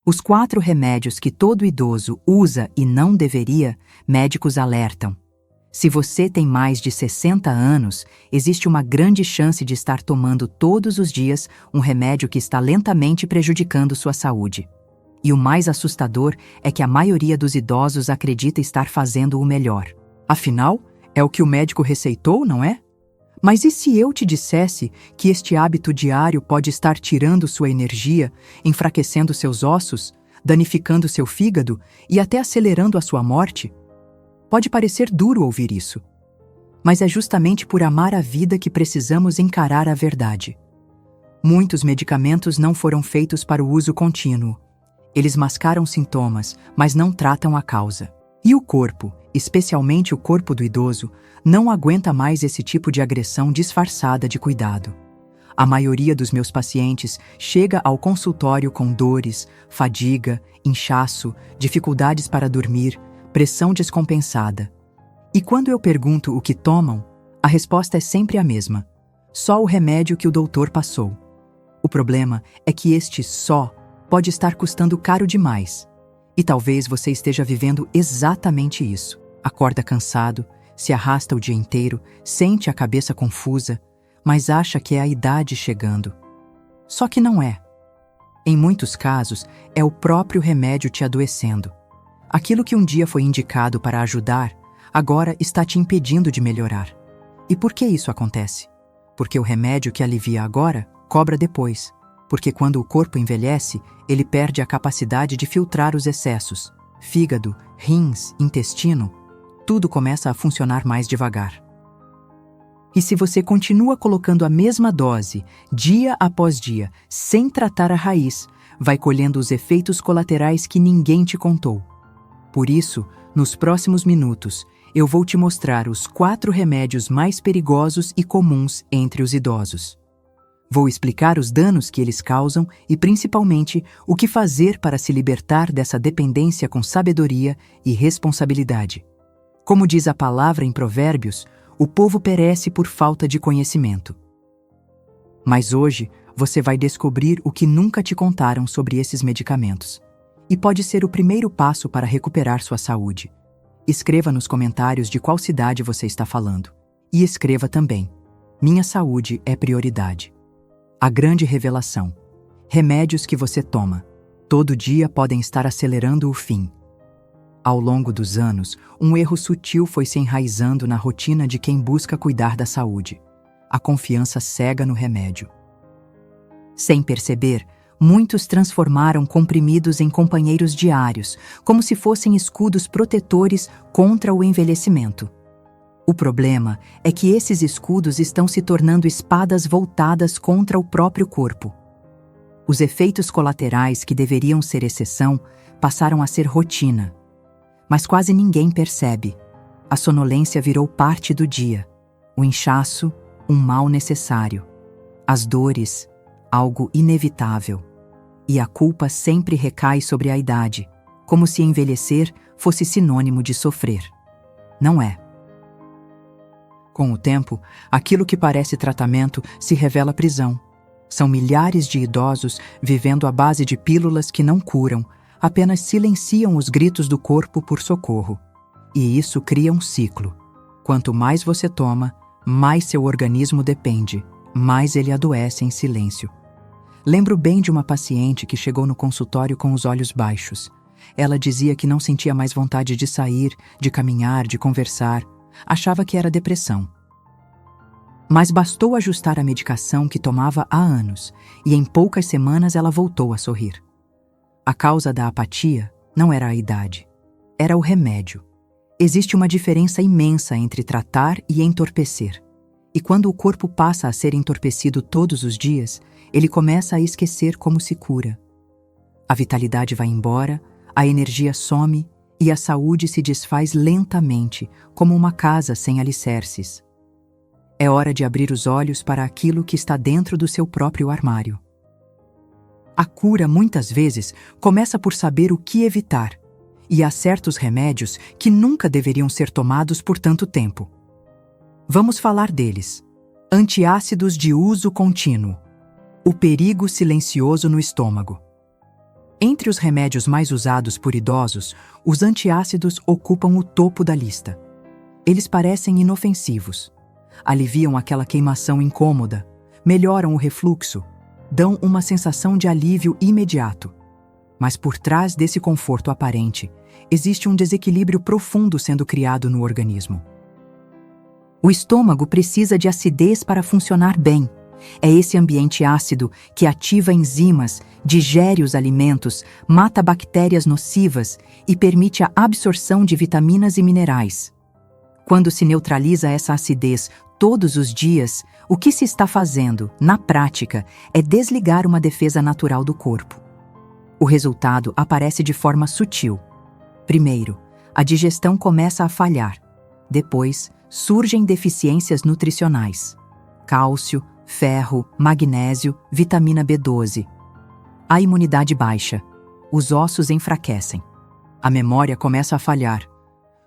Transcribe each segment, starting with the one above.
Os 4 remédios que todo idoso usa e não deveria, médicos alertam. Se você tem mais de 60 anos, existe uma grande chance de estar tomando todos os dias um remédio que está lentamente prejudicando sua saúde. E o mais assustador é que a maioria dos idosos acredita estar fazendo o melhor. Afinal, é o que o médico receitou, não é? Mas e se eu te dissesse que este hábito diário pode estar tirando sua energia, enfraquecendo seus ossos, danificando seu fígado e até acelerando a sua morte? Pode parecer duro ouvir isso, mas é justamente por amar a vida que precisamos encarar a verdade. Muitos medicamentos não foram feitos para o uso contínuo. Eles mascaram sintomas, mas não tratam a causa. E o corpo, especialmente o corpo do idoso, não aguenta mais esse tipo de agressão disfarçada de cuidado. A maioria dos meus pacientes chega ao consultório com dores, fadiga, inchaço, dificuldades para dormir, pressão descompensada. E quando eu pergunto o que tomam, a resposta é sempre a mesma: só o remédio que o doutor passou. O problema é que este só pode estar custando caro demais. E talvez você esteja vivendo exatamente isso. Acorda cansado, se arrasta o dia inteiro, sente a cabeça confusa, mas acha que é a idade chegando. Só que não é. Em muitos casos, é o próprio remédio te adoecendo. Aquilo que um dia foi indicado para ajudar, agora está te impedindo de melhorar. E por que isso acontece? Porque o remédio que alivia agora, cobra depois. Porque quando o corpo envelhece, ele perde a capacidade de filtrar os excessos. Fígado, rins, intestino, tudo começa a funcionar mais devagar. E se você continua colocando a mesma dose, dia após dia, sem tratar a raiz, vai colhendo os efeitos colaterais que ninguém te contou. Por isso, nos próximos minutos, eu vou te mostrar os 4 remédios mais perigosos e comuns entre os idosos. Vou explicar os danos que eles causam e, principalmente, o que fazer para se libertar dessa dependência com sabedoria e responsabilidade. Como diz a palavra em Provérbios, o povo perece por falta de conhecimento. Mas hoje, você vai descobrir o que nunca te contaram sobre esses medicamentos. E pode ser o primeiro passo para recuperar sua saúde. Escreva nos comentários de qual cidade você está falando. E escreva também: minha saúde é prioridade. A grande revelação. Remédios que você toma, todo dia podem estar acelerando o fim. Ao longo dos anos, um erro sutil foi se enraizando na rotina de quem busca cuidar da saúde. A confiança cega no remédio. Sem perceber, muitos transformaram comprimidos em companheiros diários, como se fossem escudos protetores contra o envelhecimento. O problema é que esses escudos estão se tornando espadas voltadas contra o próprio corpo. Os efeitos colaterais que deveriam ser exceção passaram a ser rotina. Mas quase ninguém percebe. A sonolência virou parte do dia. O inchaço, um mal necessário. As dores, algo inevitável. E a culpa sempre recai sobre a idade, como se envelhecer fosse sinônimo de sofrer. Não é. Com o tempo, aquilo que parece tratamento se revela prisão. São milhares de idosos vivendo à base de pílulas que não curam, apenas silenciam os gritos do corpo por socorro. E isso cria um ciclo. Quanto mais você toma, mais seu organismo depende, mais ele adoece em silêncio. Lembro bem de uma paciente que chegou no consultório com os olhos baixos. Ela dizia que não sentia mais vontade de sair, de caminhar, de conversar. Achava que era depressão. Mas bastou ajustar a medicação que tomava há anos, e em poucas semanas ela voltou a sorrir. A causa da apatia não era a idade, era o remédio. Existe uma diferença imensa entre tratar e entorpecer. E quando o corpo passa a ser entorpecido todos os dias, ele começa a esquecer como se cura. A vitalidade vai embora, a energia some e a saúde se desfaz lentamente, como uma casa sem alicerces. É hora de abrir os olhos para aquilo que está dentro do seu próprio armário. A cura, muitas vezes, começa por saber o que evitar, e há certos remédios que nunca deveriam ser tomados por tanto tempo. Vamos falar deles. Antiácidos de uso contínuo. O perigo silencioso no estômago. Entre os remédios mais usados por idosos, os antiácidos ocupam o topo da lista. Eles parecem inofensivos. Aliviam aquela queimação incômoda, melhoram o refluxo, dão uma sensação de alívio imediato. Mas por trás desse conforto aparente, existe um desequilíbrio profundo sendo criado no organismo. O estômago precisa de acidez para funcionar bem. É esse ambiente ácido que ativa enzimas, digere os alimentos, mata bactérias nocivas e permite a absorção de vitaminas e minerais. Quando se neutraliza essa acidez todos os dias, o que se está fazendo, na prática, é desligar uma defesa natural do corpo. O resultado aparece de forma sutil. Primeiro, a digestão começa a falhar. Depois, surgem deficiências nutricionais: cálcio, ferro, magnésio, vitamina B12. A imunidade baixa. Os ossos enfraquecem. A memória começa a falhar.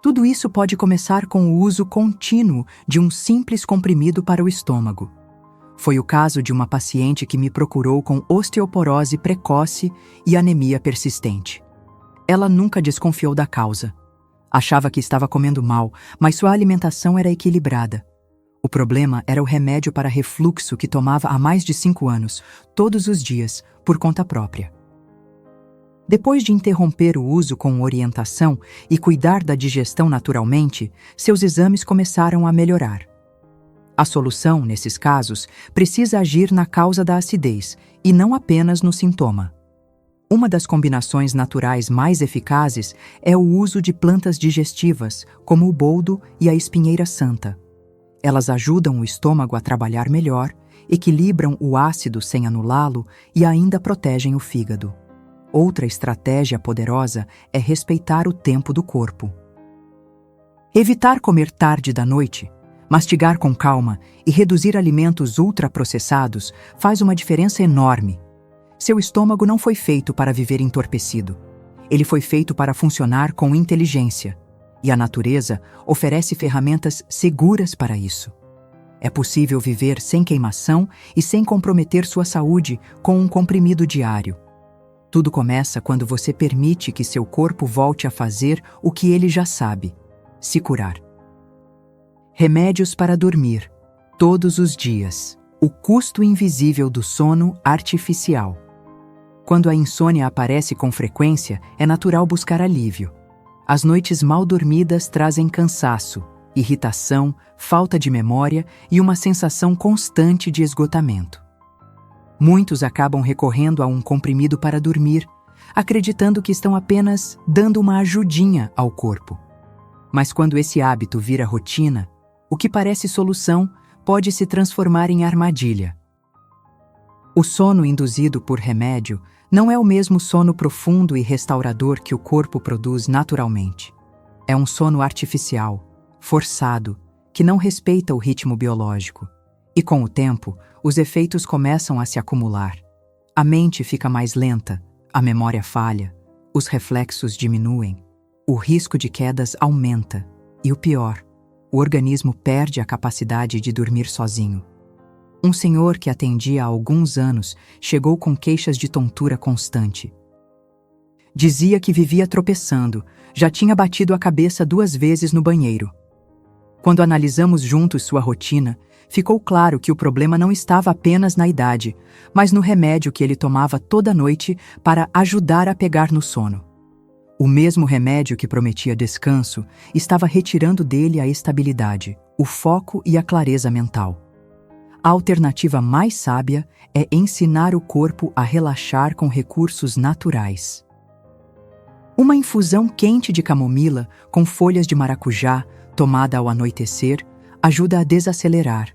Tudo isso pode começar com o uso contínuo de um simples comprimido para o estômago. Foi o caso de uma paciente que me procurou com osteoporose precoce e anemia persistente. Ela nunca desconfiou da causa. Achava que estava comendo mal, mas sua alimentação era equilibrada. O problema era o remédio para refluxo que tomava há mais de 5 anos, todos os dias, por conta própria. Depois de interromper o uso com orientação e cuidar da digestão naturalmente, seus exames começaram a melhorar. A solução, nesses casos, precisa agir na causa da acidez e não apenas no sintoma. Uma das combinações naturais mais eficazes é o uso de plantas digestivas, como o boldo e a espinheira santa. Elas ajudam o estômago a trabalhar melhor, equilibram o ácido sem anulá-lo e ainda protegem o fígado. Outra estratégia poderosa é respeitar o tempo do corpo. Evitar comer tarde da noite, mastigar com calma e reduzir alimentos ultraprocessados faz uma diferença enorme. Seu estômago não foi feito para viver entorpecido. Ele foi feito para funcionar com inteligência. E a natureza oferece ferramentas seguras para isso. É possível viver sem queimação e sem comprometer sua saúde com um comprimido diário. Tudo começa quando você permite que seu corpo volte a fazer o que ele já sabe: se curar. Remédios para dormir, todos os dias. O custo invisível do sono artificial. Quando a insônia aparece com frequência, é natural buscar alívio. As noites mal dormidas trazem cansaço, irritação, falta de memória e uma sensação constante de esgotamento. Muitos acabam recorrendo a um comprimido para dormir, acreditando que estão apenas dando uma ajudinha ao corpo. Mas quando esse hábito vira rotina, o que parece solução pode se transformar em armadilha. O sono induzido por remédio não é o mesmo sono profundo e restaurador que o corpo produz naturalmente. É um sono artificial, forçado, que não respeita o ritmo biológico. E com o tempo, os efeitos começam a se acumular. A mente fica mais lenta, a memória falha, os reflexos diminuem, o risco de quedas aumenta e o pior, o organismo perde a capacidade de dormir sozinho. Um senhor que atendia há alguns anos chegou com queixas de tontura constante. Dizia que vivia tropeçando, já tinha batido a cabeça 2 vezes no banheiro. Quando analisamos juntos sua rotina, ficou claro que o problema não estava apenas na idade, mas no remédio que ele tomava toda noite para ajudar a pegar no sono. O mesmo remédio que prometia descanso estava retirando dele a estabilidade, o foco e a clareza mental. A alternativa mais sábia é ensinar o corpo a relaxar com recursos naturais. Uma infusão quente de camomila com folhas de maracujá, tomada ao anoitecer, ajuda a desacelerar.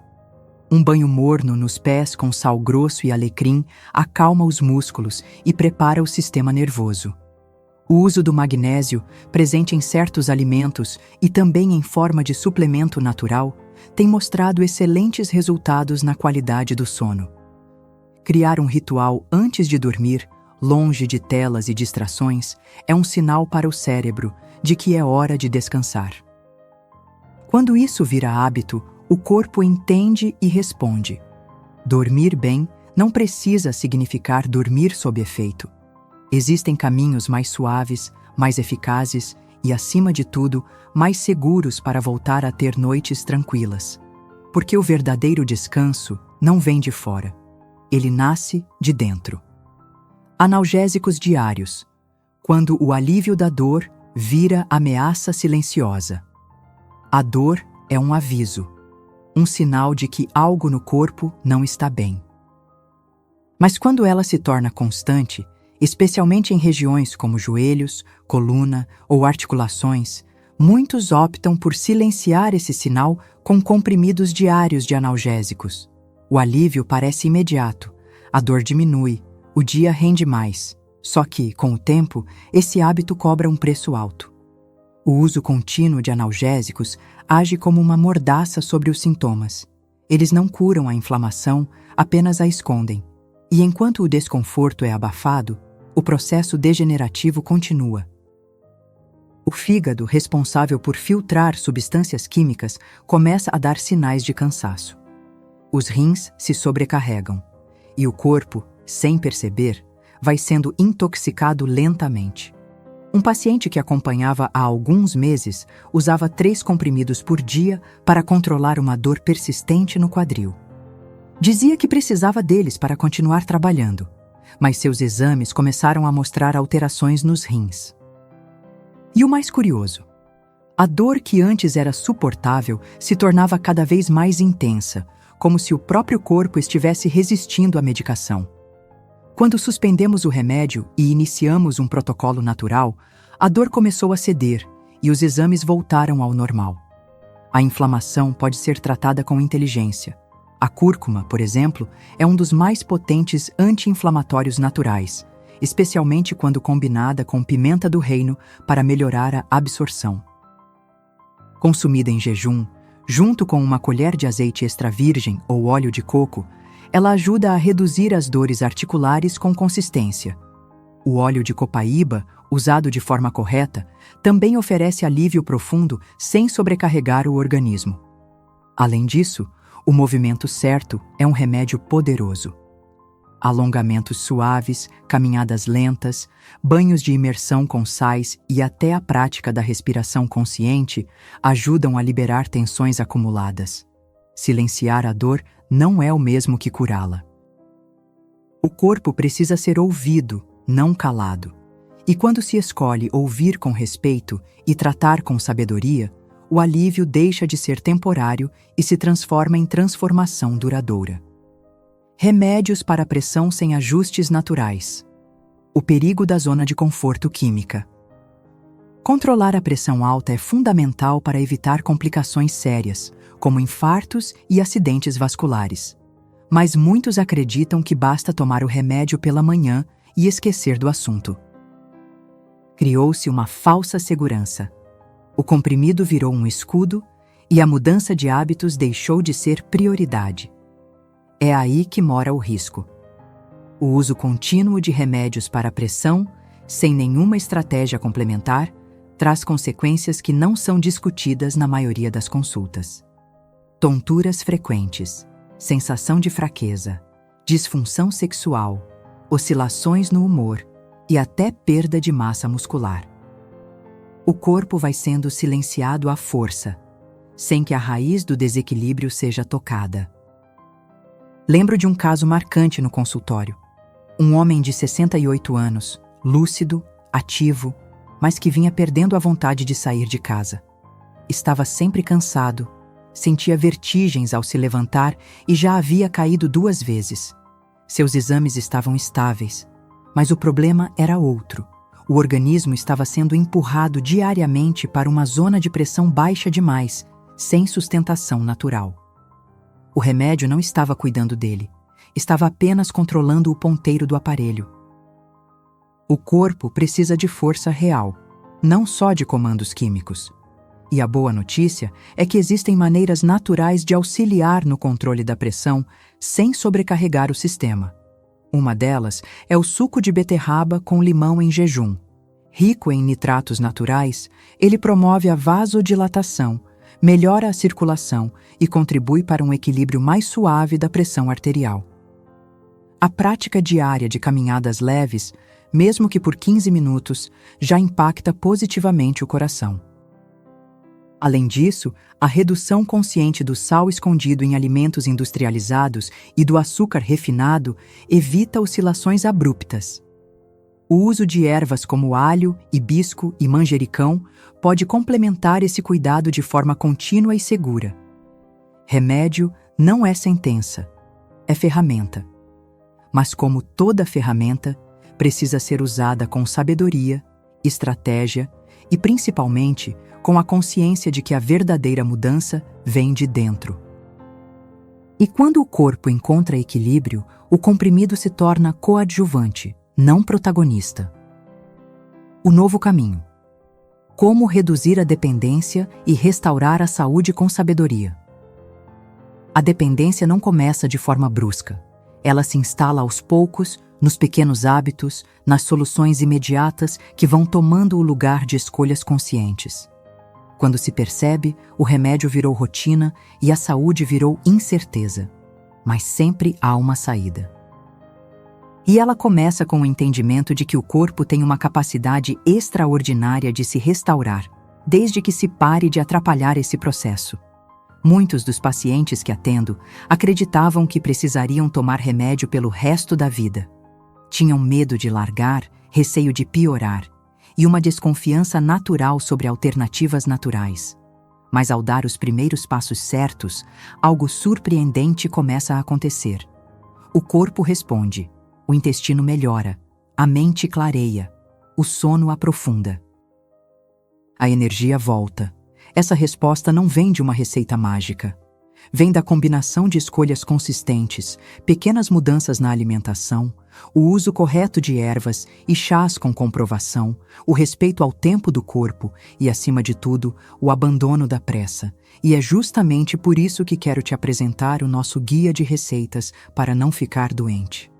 Um banho morno nos pés com sal grosso e alecrim acalma os músculos e prepara o sistema nervoso. O uso do magnésio, presente em certos alimentos e também em forma de suplemento natural, tem mostrado excelentes resultados na qualidade do sono. Criar um ritual antes de dormir, longe de telas e distrações, é um sinal para o cérebro de que é hora de descansar. Quando isso vira hábito, o corpo entende e responde. Dormir bem não precisa significar dormir sob efeito. Existem caminhos mais suaves, mais eficazes e, acima de tudo, mais seguros para voltar a ter noites tranquilas. Porque o verdadeiro descanso não vem de fora. Ele nasce de dentro. Analgésicos diários. Quando o alívio da dor vira ameaça silenciosa. A dor é um aviso, um sinal de que algo no corpo não está bem. Mas quando ela se torna constante, especialmente em regiões como joelhos, coluna ou articulações, muitos optam por silenciar esse sinal com comprimidos diários de analgésicos. O alívio parece imediato, a dor diminui, o dia rende mais. Só que, com o tempo, esse hábito cobra um preço alto. O uso contínuo de analgésicos age como uma mordaça sobre os sintomas. Eles não curam a inflamação, apenas a escondem. E enquanto o desconforto é abafado, o processo degenerativo continua. O fígado, responsável por filtrar substâncias químicas, começa a dar sinais de cansaço. Os rins se sobrecarregam. E o corpo, sem perceber, vai sendo intoxicado lentamente. Um paciente que acompanhava há alguns meses usava 3 comprimidos por dia para controlar uma dor persistente no quadril. Dizia que precisava deles para continuar trabalhando, mas seus exames começaram a mostrar alterações nos rins. E o mais curioso, a dor que antes era suportável se tornava cada vez mais intensa, como se o próprio corpo estivesse resistindo à medicação. Quando suspendemos o remédio e iniciamos um protocolo natural, a dor começou a ceder e os exames voltaram ao normal. A inflamação pode ser tratada com inteligência. A cúrcuma, por exemplo, é um dos mais potentes anti-inflamatórios naturais, especialmente quando combinada com pimenta do reino para melhorar a absorção. Consumida em jejum, junto com uma colher de azeite extra virgem ou óleo de coco, ela ajuda a reduzir as dores articulares com consistência. O óleo de copaíba, usado de forma correta, também oferece alívio profundo sem sobrecarregar o organismo. Além disso, o movimento certo é um remédio poderoso. Alongamentos suaves, caminhadas lentas, banhos de imersão com sais e até a prática da respiração consciente ajudam a liberar tensões acumuladas. Silenciar a dor não é o mesmo que curá-la. O corpo precisa ser ouvido, não calado. E quando se escolhe ouvir com respeito e tratar com sabedoria, o alívio deixa de ser temporário e se transforma em transformação duradoura. Remédios para a pressão sem ajustes naturais. O perigo da zona de conforto química. Controlar a pressão alta é fundamental para evitar complicações sérias, como infartos e acidentes vasculares. Mas muitos acreditam que basta tomar o remédio pela manhã e esquecer do assunto. Criou-se uma falsa segurança. O comprimido virou um escudo e a mudança de hábitos deixou de ser prioridade. É aí que mora o risco. O uso contínuo de remédios para a pressão, sem nenhuma estratégia complementar, traz consequências que não são discutidas na maioria das consultas. Tonturas frequentes, sensação de fraqueza, disfunção sexual, oscilações no humor e até perda de massa muscular. O corpo vai sendo silenciado à força, sem que a raiz do desequilíbrio seja tocada. Lembro de um caso marcante no consultório. Um homem de 68 anos, lúcido, ativo, mas que vinha perdendo a vontade de sair de casa. Estava sempre cansado, sentia vertigens ao se levantar e já havia caído 2 vezes. Seus exames estavam estáveis, mas o problema era outro. O organismo estava sendo empurrado diariamente para uma zona de pressão baixa demais, sem sustentação natural. O remédio não estava cuidando dele, estava apenas controlando o ponteiro do aparelho. O corpo precisa de força real, não só de comandos químicos. E a boa notícia é que existem maneiras naturais de auxiliar no controle da pressão sem sobrecarregar o sistema. Uma delas é o suco de beterraba com limão em jejum. Rico em nitratos naturais, ele promove a vasodilatação, melhora a circulação e contribui para um equilíbrio mais suave da pressão arterial. A prática diária de caminhadas leves, mesmo que por 15 minutos, já impacta positivamente o coração. Além disso, a redução consciente do sal escondido em alimentos industrializados e do açúcar refinado evita oscilações abruptas. O uso de ervas como alho, hibisco e manjericão pode complementar esse cuidado de forma contínua e segura. Remédio não é sentença, é ferramenta. Mas como toda ferramenta, precisa ser usada com sabedoria, estratégia e, principalmente, com a consciência de que a verdadeira mudança vem de dentro. E quando o corpo encontra equilíbrio, o comprimido se torna coadjuvante, não protagonista. O novo caminho. Como reduzir a dependência e restaurar a saúde com sabedoria. A dependência não começa de forma brusca. Ela se instala aos poucos, nos pequenos hábitos, nas soluções imediatas que vão tomando o lugar de escolhas conscientes. Quando se percebe, o remédio virou rotina e a saúde virou incerteza. Mas sempre há uma saída. E ela começa com o entendimento de que o corpo tem uma capacidade extraordinária de se restaurar, desde que se pare de atrapalhar esse processo. Muitos dos pacientes que atendo acreditavam que precisariam tomar remédio pelo resto da vida. Tinham medo de largar, receio de piorar, e uma desconfiança natural sobre alternativas naturais. Mas ao dar os primeiros passos certos, algo surpreendente começa a acontecer. O corpo responde, o intestino melhora, a mente clareia, o sono aprofunda. A energia volta. Essa resposta não vem de uma receita mágica. Vem da combinação de escolhas consistentes, pequenas mudanças na alimentação, o uso correto de ervas e chás com comprovação, o respeito ao tempo do corpo e, acima de tudo, o abandono da pressa. E é justamente por isso que quero te apresentar o nosso guia de receitas para não ficar doente.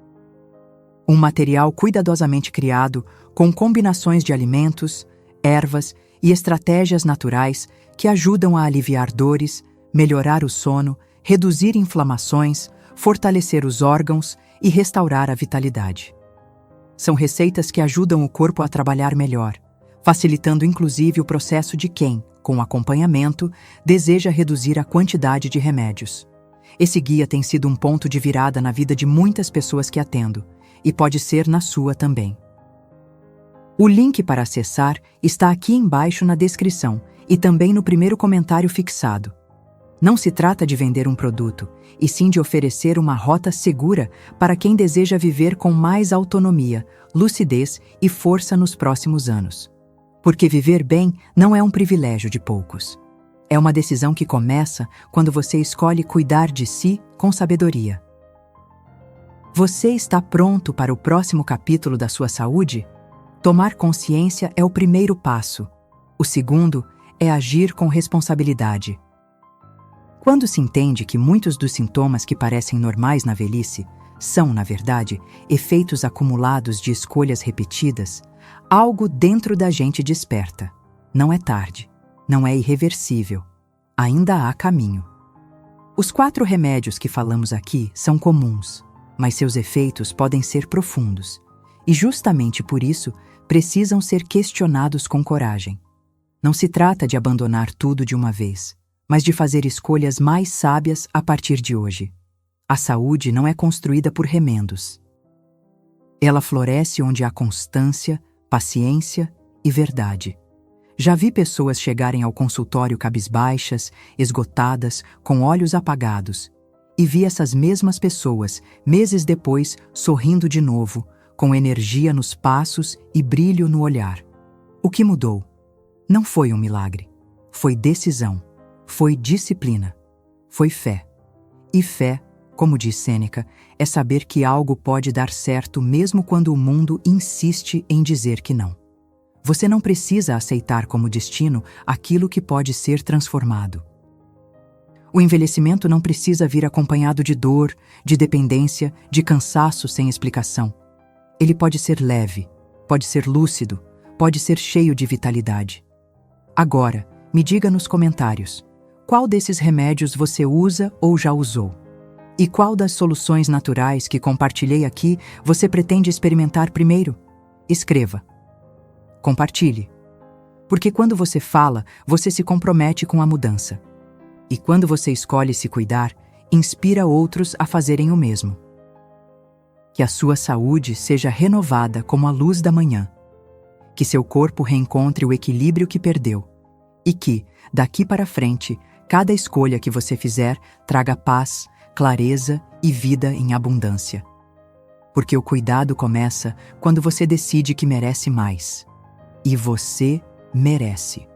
Um material cuidadosamente criado, com combinações de alimentos, ervas e estratégias naturais que ajudam a aliviar dores, melhorar o sono, reduzir inflamações, fortalecer os órgãos e restaurar a vitalidade. São receitas que ajudam o corpo a trabalhar melhor, facilitando inclusive o processo de quem, com acompanhamento, deseja reduzir a quantidade de remédios. Esse guia tem sido um ponto de virada na vida de muitas pessoas que atendo, e pode ser na sua também. O link para acessar está aqui embaixo na descrição e também no primeiro comentário fixado. Não se trata de vender um produto, e sim de oferecer uma rota segura para quem deseja viver com mais autonomia, lucidez e força nos próximos anos. Porque viver bem não é um privilégio de poucos. É uma decisão que começa quando você escolhe cuidar de si com sabedoria. Você está pronto para o próximo capítulo da sua saúde? Tomar consciência é o primeiro passo. O segundo é agir com responsabilidade. Quando se entende que muitos dos sintomas que parecem normais na velhice são, na verdade, efeitos acumulados de escolhas repetidas, algo dentro da gente desperta. Não é tarde, não é irreversível. Ainda há caminho. Os 4 remédios que falamos aqui são comuns, mas seus efeitos podem ser profundos, e justamente por isso precisam ser questionados com coragem. Não se trata de abandonar tudo de uma vez, mas de fazer escolhas mais sábias a partir de hoje. A saúde não é construída por remendos. Ela floresce onde há constância, paciência e verdade. Já vi pessoas chegarem ao consultório cabisbaixas, esgotadas, com olhos apagados, e vi essas mesmas pessoas, meses depois, sorrindo de novo, com energia nos passos e brilho no olhar. O que mudou? Não foi um milagre. Foi decisão. Foi disciplina. Foi fé. E fé, como diz Sêneca, é saber que algo pode dar certo mesmo quando o mundo insiste em dizer que não. Você não precisa aceitar como destino aquilo que pode ser transformado. O envelhecimento não precisa vir acompanhado de dor, de dependência, de cansaço sem explicação. Ele pode ser leve, pode ser lúcido, pode ser cheio de vitalidade. Agora, me diga nos comentários, qual desses remédios você usa ou já usou? E qual das soluções naturais que compartilhei aqui você pretende experimentar primeiro? Escreva. Compartilhe. Porque quando você fala, você se compromete com a mudança. E quando você escolhe se cuidar, inspira outros a fazerem o mesmo. Que a sua saúde seja renovada como a luz da manhã. Que seu corpo reencontre o equilíbrio que perdeu. E que, daqui para frente, cada escolha que você fizer traga paz, clareza e vida em abundância. Porque o cuidado começa quando você decide que merece mais. E você merece.